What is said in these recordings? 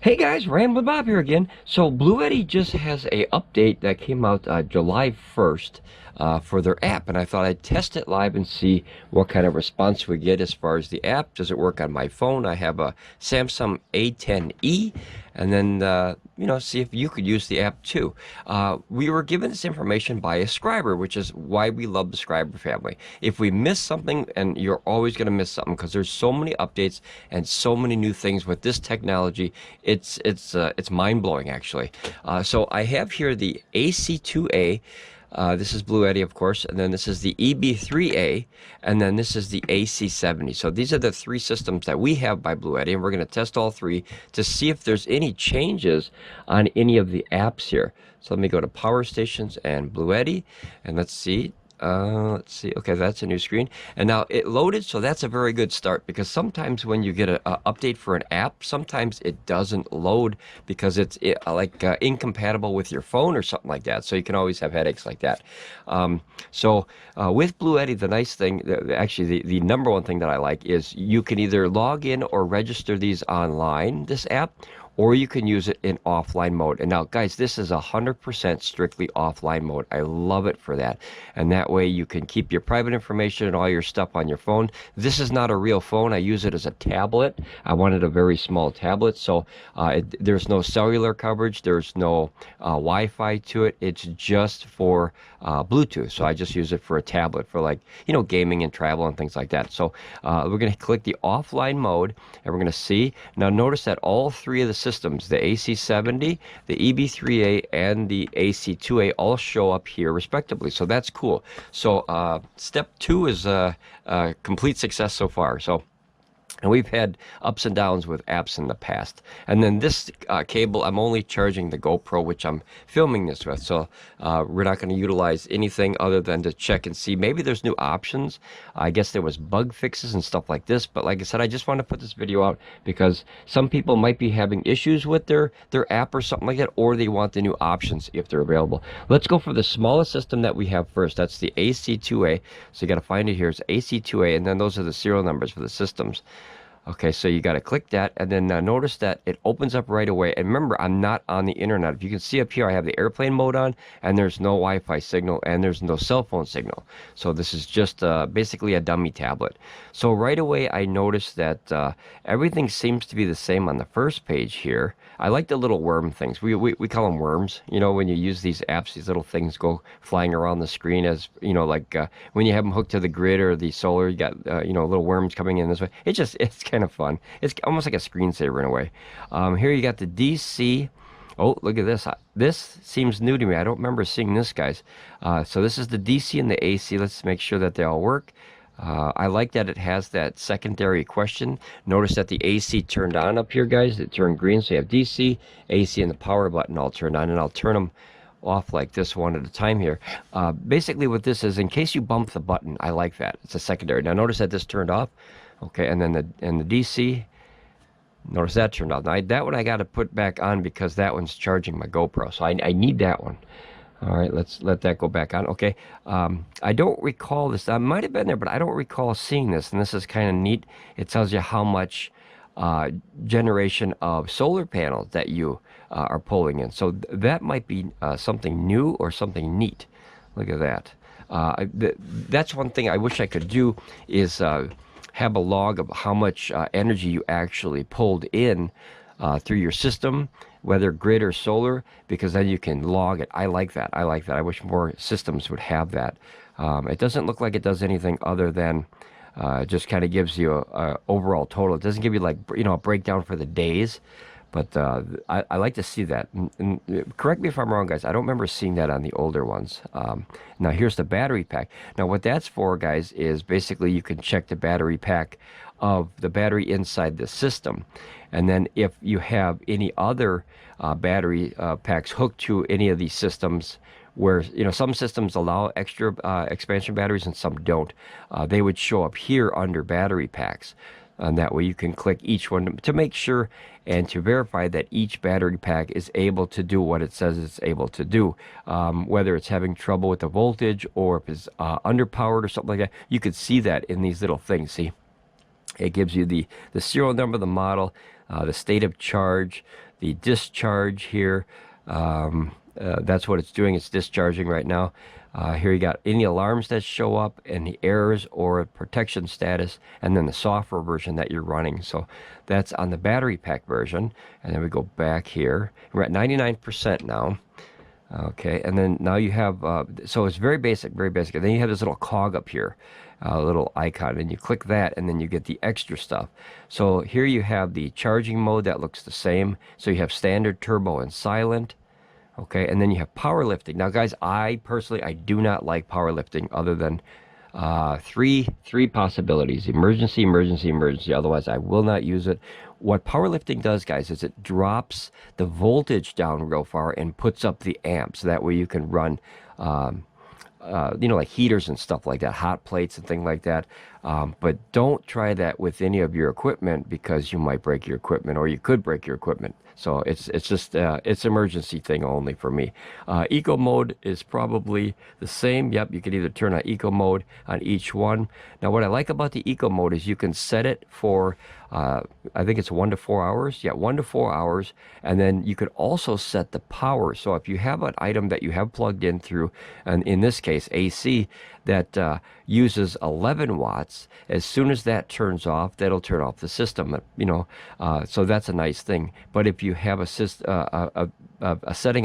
Hey guys, Ramblin Bob here again. So BLUETTI just has a update that came out July 1st for their app, and I thought I'd test it live and see what kind of response we get as far as the app. Does it work on my phone? I have a Samsung A10e, and then see if you could use the app too. We were given this information by a scriber, which is why we love the scriber family. If we miss something, and you're always going to miss something because there's so many updates and so many new things with this technology, it's mind-blowing actually. So I have here the AC2A. This is BLUETTI, of course, and then this is the EB3A, and then this is the AC70. So these are the three systems that we have by BLUETTI, and we're going to test all three to see if there's any changes on any of the apps here. So let me go to Power Stations and BLUETTI, and let's see. Okay, that's a new screen, and now it loaded, so that's a very good start, because sometimes when you get an update for an app, sometimes it doesn't load because it's incompatible with your phone or something like that, so you can always have headaches like that. With BLUETTI, the nice thing, actually the number one thing that I like is you can either log in or register these online, this app, or you can use it in offline mode. And now, guys, this is 100% strictly offline mode. I love it for that. And that way you can keep your private information and all your stuff on your phone. This is not a real phone. I use it as a tablet. I wanted a very small tablet, so there's no cellular coverage. There's no Wi-Fi to it. It's just for Bluetooth. So I just use it for a tablet for gaming and travel and things like that. So we're going to click the offline mode, and we're going to see. Now notice that all three of the systems, the AC70, the EB3A, and the AC2A, all show up here respectively. So that's cool. So step 2 is a complete success so far. And we've had ups and downs with apps in the past. And then this cable, I'm only charging the GoPro, which I'm filming this with. So we're not going to utilize anything other than to check and see. Maybe there's new options. I guess there was bug fixes and stuff like this. But like I said, I just want to put this video out because some people might be having issues with their app or something like that, or they want the new options if they're available. Let's go for the smallest system that we have first. That's the AC2A. So you got to find it here. It's AC2A, and then those are the serial numbers for the systems. Okay, so you got to click that, and then notice that it opens up right away. And remember, I'm not on the internet. If you can see up here, I have the airplane mode on, and there's no Wi-Fi signal, and there's no cell phone signal. So this is just basically a dummy tablet. So right away, I noticed that everything seems to be the same on the first page here. I like the little worm things. We call them worms. You know, when you use these apps, these little things go flying around the screen as, when you have them hooked to the grid or the solar, you got, little worms coming in this way. It's kind of fun. It's almost like a screensaver in a way. Here you got the DC. Oh, look at this. This seems new to me. I don't remember seeing this, guys. So this is the DC and the AC. Let's make sure that they all work. I like that it has that secondary question. Notice that the AC turned on up here, guys. It turned green, so you have DC, AC, and the power button all turned on, and I'll turn them off like this one at a time here. Basically what this is, in case you bump the button, I like that. It's a secondary. Now notice that this turned off. Okay, and then the DC, notice that turned off. Now that one I got to put back on because that one's charging my GoPro, so I need that one. All right, let's let that go back on. Okay, I don't recall this. I might have been there, but I don't recall seeing this, and this is kind of neat. It tells you how much generation of solar panels that you are pulling in. So that might be something new or something neat. Look at that. That's one thing I wish I could do is have a log of how much energy you actually pulled in through your system, whether grid or solar, because then you can log it. I like that. I wish more systems would have that. It doesn't look like it does anything other than just kind of gives you a overall total. It doesn't give you a breakdown for the days, but I like to see that. And correct me if I'm wrong, guys. I don't remember seeing that on the older ones. Now here's the battery pack. Now what that's for, guys, is basically you can check the battery pack of the battery inside the system. And then if you have any other battery packs hooked to any of these systems, where some systems allow extra expansion batteries and some don't, they would show up here under battery packs. And that way you can click each one to make sure and to verify that each battery pack is able to do what it says it's able to do. Whether it's having trouble with the voltage or if it's underpowered or something like that, you could see that in these little things. See, it gives you the serial number, the model, the state of charge, the discharge here. That's what it's doing. It's discharging right now. Here you got any alarms that show up, any errors or protection status, and then the software version that you're running. So that's on the battery pack version. And then we go back here. We're at 99% now. Okay, and then now you have, so it's very basic, very basic. And then you have this little cog up here, a little icon, and you click that, and then you get the extra stuff. So here you have the charging mode that looks the same. So you have standard, turbo, and silent. Okay, and then you have powerlifting. Now, guys, I personally do not like powerlifting other than three possibilities: emergency, emergency, emergency. Otherwise, I will not use it. What powerlifting does, guys, is it drops the voltage down real far and puts up the amps. That way you can run, you know, like heaters and stuff like that, hot plates and things like that. But don't try that with any of your equipment, because you might break your equipment, or you could break your equipment. So it's just it's emergency thing only for me. Eco mode is probably the same. Yep, you can either turn on eco mode on each one. Now, what I like about the eco mode is you can set it for I think it's 1 to 4 hours. Yeah, 1 to 4 hours. And then you could also set the power. So if you have an item that you have plugged in through, and in this case AC, that uses 11 watts, as soon as that turns off, that'll turn off the system. You know, so that's a nice thing. But if you have a setting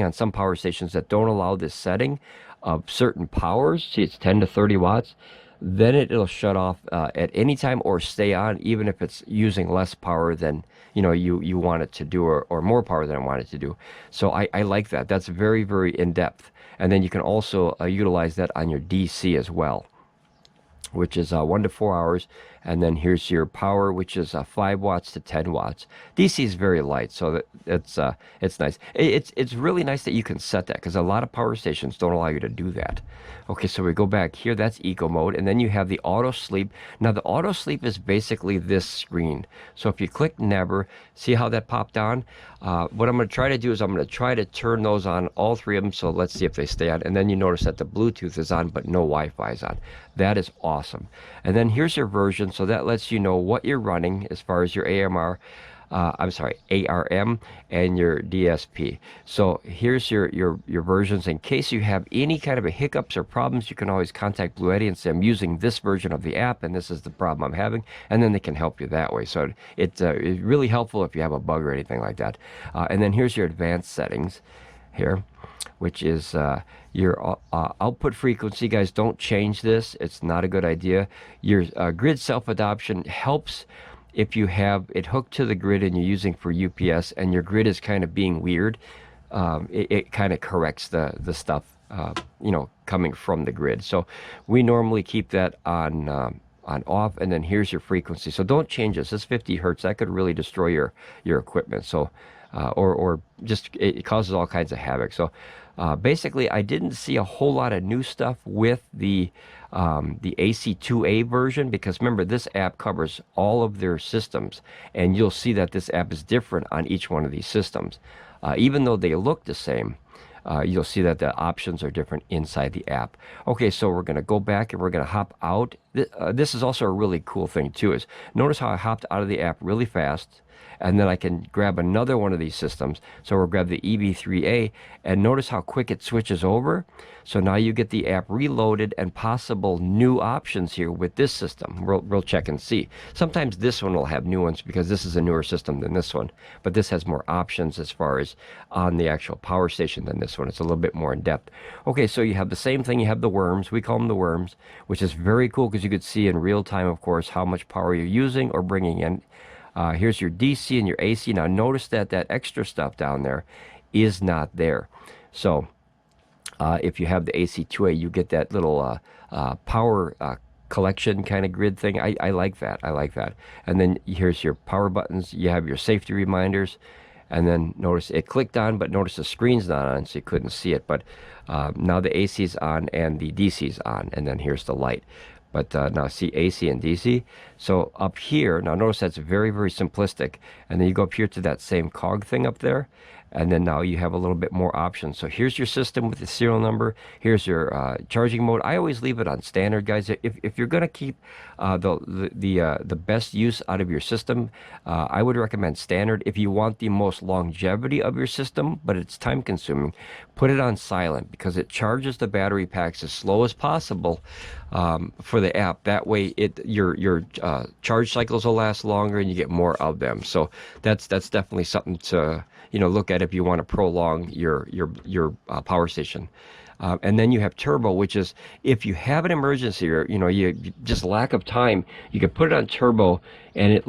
on some power stations that don't allow this setting of certain powers, see, it's 10 to 30 watts, then it'll shut off at any time, or stay on even if it's using less power than you want it to do, or more power than I want it to do. So I like that. That's very, very in-depth. And then you can also utilize that on your DC as well, which is 1 to 4 hours. And then here's your power, which is 5 watts to 10 watts. DC is very light, so it's nice. It's really nice that you can set that, because a lot of power stations don't allow you to do that. Okay, so we go back here. That's eco mode, and then you have the auto sleep. Now, the auto sleep is basically this screen. So if you click never, see how that popped on? What I'm going to try to do is I'm going to try to turn those on, all 3 of them. So let's see if they stay on. And then you notice that the Bluetooth is on, but no Wi-Fi is on. That is awesome. And then here's your version. So that lets you know what you're running as far as your ARM and your DSP. So here's your versions. In case you have any kind of a hiccups or problems, you can always contact BLUETTI and say, I'm using this version of the app, and this is the problem I'm having, and then they can help you that way. So it's really helpful if you have a bug or anything like that. And then here's your advanced settings here, which is your output frequency. Guys, don't change this. It's not a good idea. Your grid self-adoption helps if you have it hooked to the grid and you're using for UPS, and your grid is kind of being weird. It kind of corrects the stuff coming from the grid. So we normally keep that on off. And then here's your frequency. So don't change this. This 50 hertz, that could really destroy your equipment. So or just it causes all kinds of havoc. So basically, I didn't see a whole lot of new stuff with the AC2A version, because remember, this app covers all of their systems, and you'll see that this app is different on each one of these systems. Even though they look the same, you'll see that the options are different inside the app. Okay, so we're going to go back and we're going to hop out. This is also a really cool thing too, is notice how I hopped out of the app really fast, and then I can grab another one of these systems. So we'll grab the EB3A, and notice how quick it switches over. So now you get the app reloaded and possible new options here with this system. We'll check and see. Sometimes this one will have new ones because this is a newer system than this one, but this has more options as far as on the actual power station than this one. It's a little bit more in depth. Okay, so you have the same thing. You have the worms. We call them the worms, which is very cool because you could see in real time, of course, how much power you're using or bringing in. Here's your DC and your AC. Now notice that extra stuff down there is not there. So if you have the AC2A, you get that little power collection kind of grid thing. I like that. I like that. And then here's your power buttons. You have your safety reminders. And then notice it clicked on, but notice the screen's not on, so you couldn't see it. But now the AC's on and the DC's on. And then here's the light. But now see AC and DC. So up here, now notice that's very, very simplistic. And then you go up here to that same cog thing up there. And then now you have a little bit more options. So here's your system with the serial number. Here's your charging mode. I always leave it on standard, guys. If you're going to keep the best use out of your system, I would recommend standard. If you want the most longevity of your system, but it's time consuming, put it on silent, because it charges the battery packs as slow as possible for the app. That way your charge cycles will last longer and you get more of them. So that's definitely something to look at if you want to prolong your power station. And then you have turbo, which is if you have an emergency or you just lack of time, you can put it on turbo, and it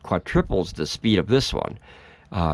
quadruples the speed of this one.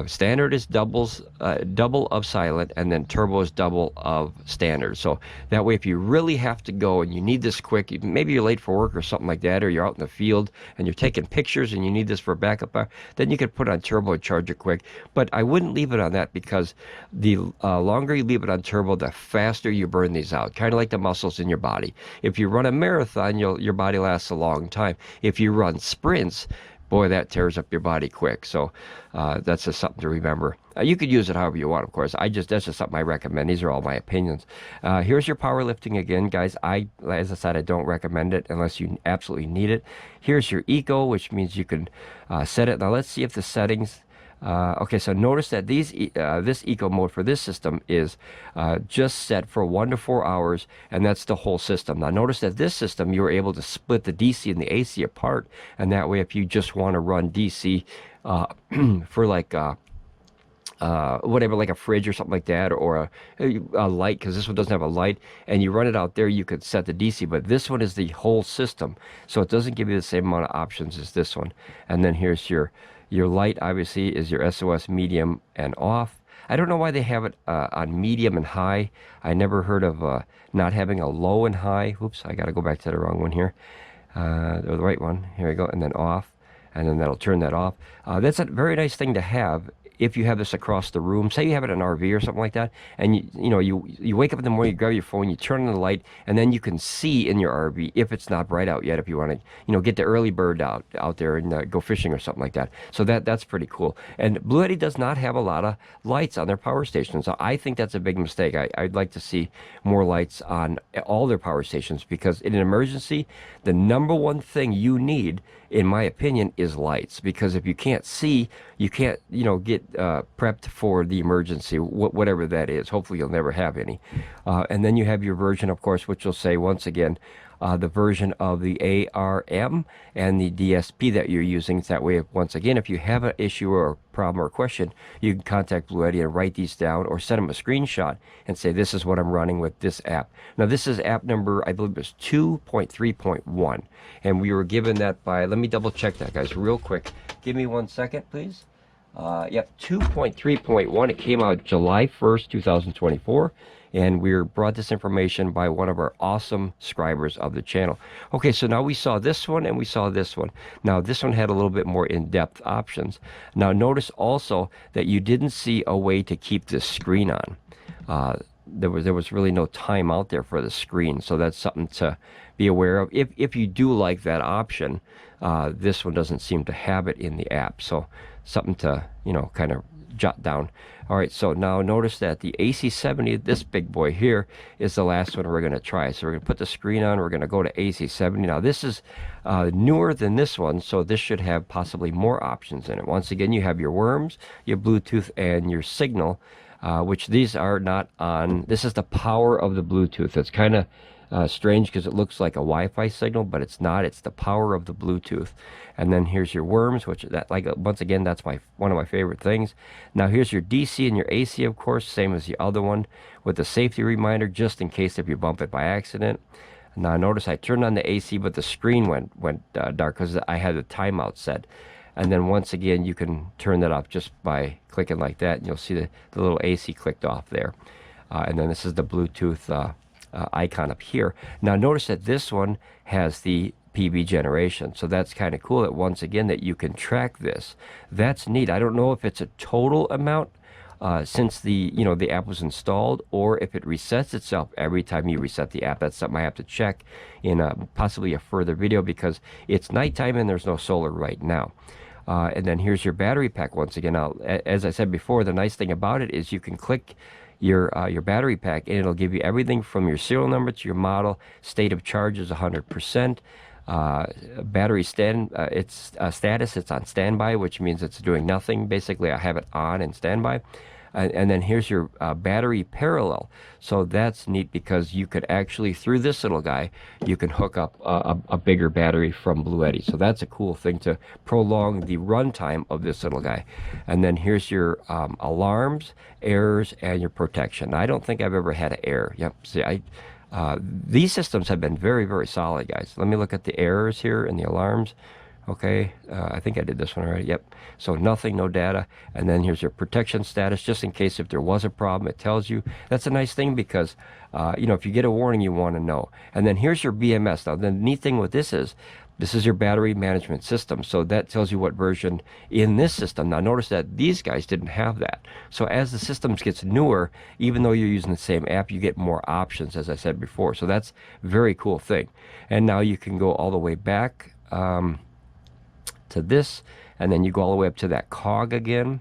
Standard is double of silent, and then turbo is double of standard. So that way, if you really have to go and you need this quick, maybe you're late for work or something like that, or you're out in the field and you're taking pictures and you need this for backup power, then you could put it on turbo and charge it quick. But I wouldn't leave it on that, because the longer you leave it on turbo, the faster you burn these out, kind of like the muscles in your body. If you run a marathon, your body lasts a long time. If you run sprints, boy, that tears up your body quick. So that's just something to remember. You could use it however you want, of course. That's just something I recommend. These are all my opinions. Here's your powerlifting again, guys. As I said, I don't recommend it unless you absolutely need it. Here's your eco, which means you can set it. Now let's see if the settings. Okay, so notice that this eco mode for this system is just set for 1 to 4 hours, and that's the whole system. Now notice that this system, you're able to split the DC and the AC apart, and that way if you just want to run DC for like whatever, like a fridge or something like that, or a light, because this one doesn't have a light, and you run it out there, you could set the DC. But this one is the whole system, so it doesn't give you the same amount of options as this one. And then here's your light, obviously, is your SOS medium and off. I don't know why they have it on medium and high. I never heard of not having a low and high. Oops, I got to go back to the wrong one here. Or the right one. Here we go. And then off. And then that'll turn that off. That's a very nice thing to have if you have this across the room. Say you have it in an RV or something like that, and you wake up in the morning, you grab your phone, you turn on the light, and then you can see in your RV if it's not bright out yet, if you want to get the early bird out there and go fishing or something like that. So that's pretty cool. And BLUETTI does not have a lot of lights on their power stations. So I think that's a big mistake. I'd like to see more lights on all their power stations, because in an emergency, the number one thing you need, in my opinion, is lights. Because if you can't see, you can't get prepped for the emergency, whatever that is. Hopefully you'll never have any. And then you have your version, of course, which will say, once again, the version of the ARM and the DSP that you're using. That way, once again, if you have an issue or a problem or a question, you can contact BLUETTI and write these down, or send them a screenshot and say, this is what I'm running with this app. Now, this is app number, I believe it was 2.3.1. And we were given that by, let me double check that, guys, real quick. Give me 1 second, please. Yep, 2.3.1. It came out July 1st, 2024. And we were brought this information by one of our awesome subscribers of the channel. Okay, so now we saw this one and we saw this one. Now, this one had a little bit more in-depth options. Now, notice also that you didn't see a way to keep this screen on. There was really no time out there for the screen, so that's something to be aware of. If you do like that option, this one doesn't seem to have it in the app, so something to kind of jot down. All right, so now notice that the AC70, this big boy here, is the last one we're going to try. So we're going to put the screen on. We're going to go to AC70. Now, this is newer than this one, so this should have possibly more options in it. Once again, you have your worms, your Bluetooth, and your signal, which these are not on. This is the power of the Bluetooth. It's kind of strange because it looks like a Wi-Fi signal, but it's not. It's the power of the Bluetooth. And then here's your worms, which once again, that's one of my favorite things. Now here's your DC and your AC, of course, same as the other one, with the safety reminder just in case if you bump it by accident. Now notice I turned on the AC, but the screen went dark because I had the timeout set. And then once again, you can turn that off just by clicking like that, and you'll see the little AC clicked off there. And then this is the Bluetooth icon up here. Now notice that this one has the PB generation, so that's kind of cool that once again that you can track this. That's neat. I don't know if it's a total amount since the app was installed, or if it resets itself every time you reset the app. That's something I have to check in possibly a further video, because it's nighttime and there's no solar right now. And then here's your battery pack once again. Now, as I said before, the nice thing about it is you can click your battery pack, and it'll give you everything from your serial number to your model. State of charge is 100%. Battery status, it's on standby, which means it's doing nothing. Basically, I have it on and standby. And then here's your battery parallel. So that's neat because you could actually, through this little guy, you can hook up a bigger battery from BLUETTI. So that's a cool thing to prolong the runtime of this little guy. And then here's your alarms, errors, and your protection. Now, I don't think I've ever had an error. Yep, see, these systems have been very, very solid, guys. Let me look at the errors here and the alarms. Okay, I think I did this one already. Yep. So nothing, no data. And then here's your protection status, just in case if there was a problem, it tells you. That's a nice thing because, you know, if you get a warning, you want to know. And then here's your BMS. Now, the neat thing with this is your battery management system. So that tells you what version in this system. Now, notice that these guys didn't have that. So as the systems gets newer, even though you're using the same app, you get more options, as I said before. So that's a very cool thing. And now you can go all the way back to this, and then you go all the way up to that cog again.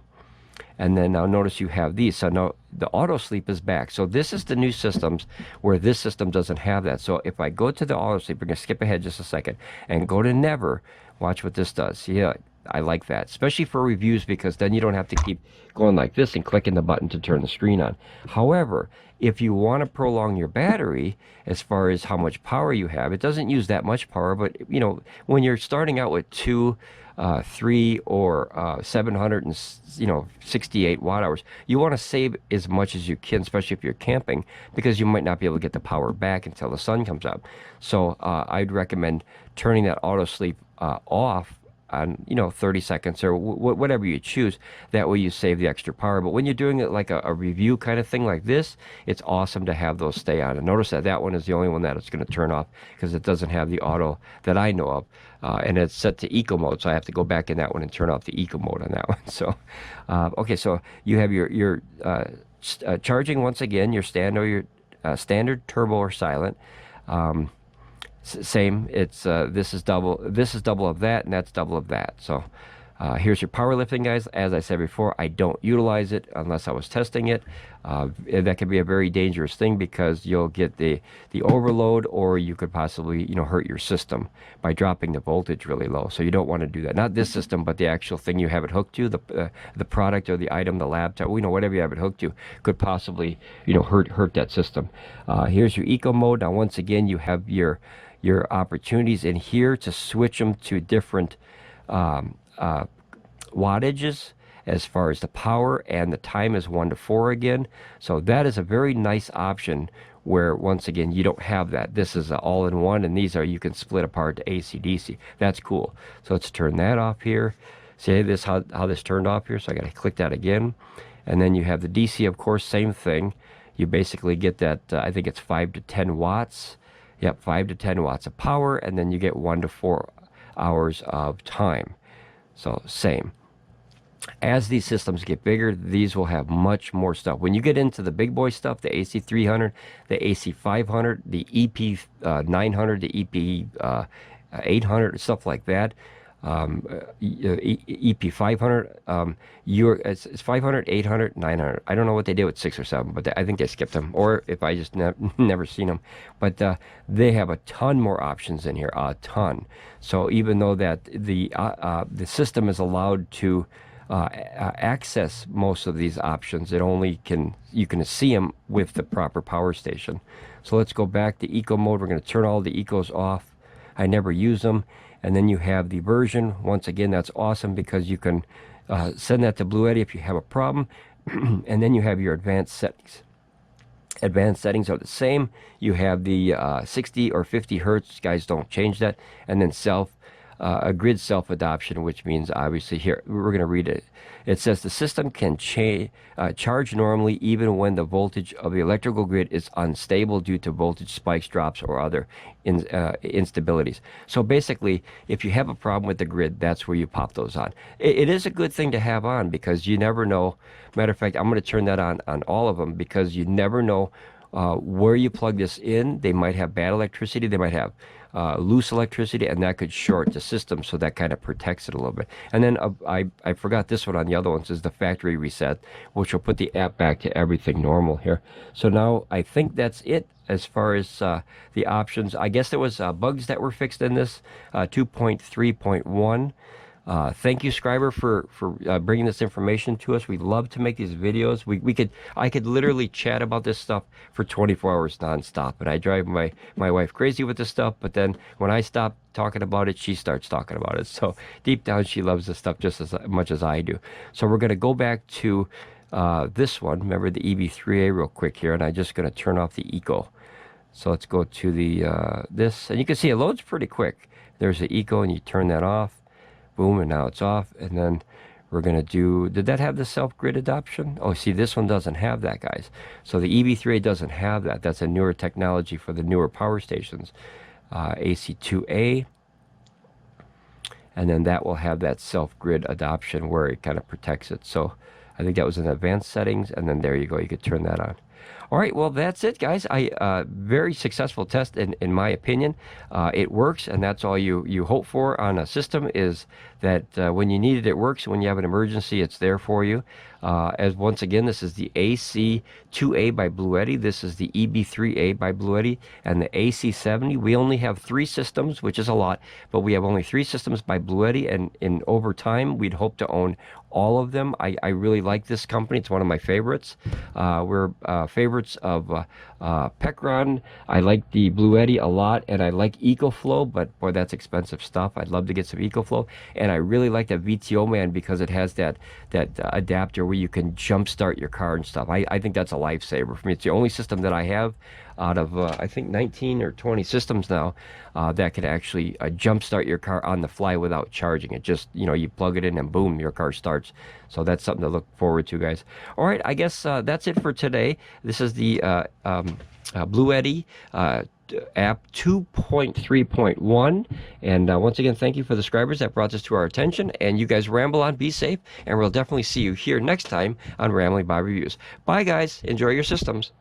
And then now notice you have these. So now the auto sleep is back. So this is the new systems where this system doesn't have that. So if I go to the auto sleep, we're going to skip ahead just a second and go to never. Watch what this does. Yeah, I like that, especially for reviews, because then you don't have to keep going like this and clicking the button to turn the screen on. However, if you want to prolong your battery as far as how much power you have, it doesn't use that much power, but you know, when you're starting out with 2, 3, or 768 watt hours, you want to save as much as you can, especially if you're camping, because you might not be able to get the power back until the sun comes up. So I'd recommend turning that auto sleep off on, you know, 30 seconds or whatever you choose. That way you save the extra power. But when you're doing it like a review kind of thing like this, it's awesome to have those stay on. And notice that that one is the only one that it's going to turn off because it doesn't have the auto that I know of. And it's set to eco mode, so I have to go back in that one and turn off the eco mode on that one. So, okay, so you have your charging once again, your standard turbo or silent. Same, it's this is double of that, and that's double of that. So here's your powerlifting, guys. As I said before, I don't utilize it unless I was testing it. That can be a very dangerous thing because you'll get the overload, or you could possibly, you know, hurt your system by dropping the voltage really low. So you don't want to do that. Not this system, but the actual thing you have it hooked to, the product or the item, the laptop, you know, whatever you have it hooked to, could possibly, you know, hurt that system. Here's your eco mode. Now, once again, you have your opportunities in here to switch them to different wattages as far as the power, and the time is 1 to 4 again. So that is a very nice option where, once again, you don't have that. This is all-in-one, and these are, you can split apart to AC, DC. That's cool. So let's turn that off here. See this, how this turned off here? So I got to click that again. And then you have the DC, of course, same thing. You basically get that, I think it's 5 to 10 watts. Yep, 5 to 10 watts of power, and then you get 1 to 4 hours of time. So same. As these systems get bigger, these will have much more stuff. When you get into the big boy stuff, the AC300, the AC500, the EP900, the EP800, stuff like that, EP500, it's 500, 800, 900. I don't know what they did with 6 or 7, but I think they skipped them, or if I just never seen them. But they have a ton more options in here, a ton. So even though that the system is allowed to access most of these options, it only you can see them with the proper power station. So let's go back to eco mode. We're going to turn all the ecos off. I never use them. And then you have the version. Once again, that's awesome because you can send that to BLUETTI if you have a problem. And then you have your advanced settings. Advanced settings are the same. You have the 60 or 50 hertz. Guys, don't change that. And then a grid self-adoption, which means, obviously, here, we're going to read it. It says the system can charge normally even when the voltage of the electrical grid is unstable due to voltage spikes, drops, or other instabilities. So basically, if you have a problem with the grid, that's where you pop those on. It is a good thing to have on because you never know. Matter of fact, I'm going to turn that on all of them because you never know where you plug this in. They might have bad electricity. They might have loose electricity, and that could short the system, so that kind of protects it a little bit. And then I forgot this one on the other ones is the factory reset, which will put the app back to everything normal here. So now I think that's it as far as the options. I guess there was bugs that were fixed in this 2.3.1. Thank you, Scriber, for bringing this information to us. We love to make these videos. I could literally chat about this stuff for 24 hours nonstop, and I drive my wife crazy with this stuff. But then when I stop talking about it, she starts talking about it. So deep down, she loves this stuff just as much as I do. So we're going to go back to this one. Remember the EB3A real quick here, and I'm just going to turn off the eco. So let's go to the this, and you can see it loads pretty quick. There's the eco, and you turn that off. Boom, and now it's off. And then we're going to do, did that have the self-grid adoption? Oh, see, this one doesn't have that, guys. So the EB3A doesn't have that. That's a newer technology for the newer power stations. AC2A. And then that will have that self-grid adoption where it kind of protects it. So I think that was in advanced settings. And then there you go. You could turn that on. All right, well, that's it, guys. Very successful test, in my opinion. It works, and that's all you hope for on a system, is that when you need it, it works. When you have an emergency, it's there for you. As once again, this is the AC2A by BLUETTI. This is the EB3A by BLUETTI, and the AC70. We only have 3 systems, which is a lot, but we have only 3 systems by BLUETTI, and over time, we'd hope to own all of them. I really like this company. It's one of my favorites. We're favorites of Pecron. I like the BLUETTI a lot, and I like EcoFlow, but boy, that's expensive stuff. I'd love to get some EcoFlow, and I really like the VTO Man because it has that adapter where you can jump start your car and stuff. I think that's a lifesaver for me. It's the only system that I have out of I think 19 or 20 systems now that can actually jump start your car on the fly without charging it. Just, you know, you plug it in and boom, your car starts. So that's something to look forward to, guys. All right, I guess that's it for today. This is the BLUETTI app 2.3.1, and once again, thank you for the subscribers that brought this to our attention. And you guys ramble on, be safe, and we'll definitely see you here next time on Ramblin Bob Reviews. Bye, guys. Enjoy your systems.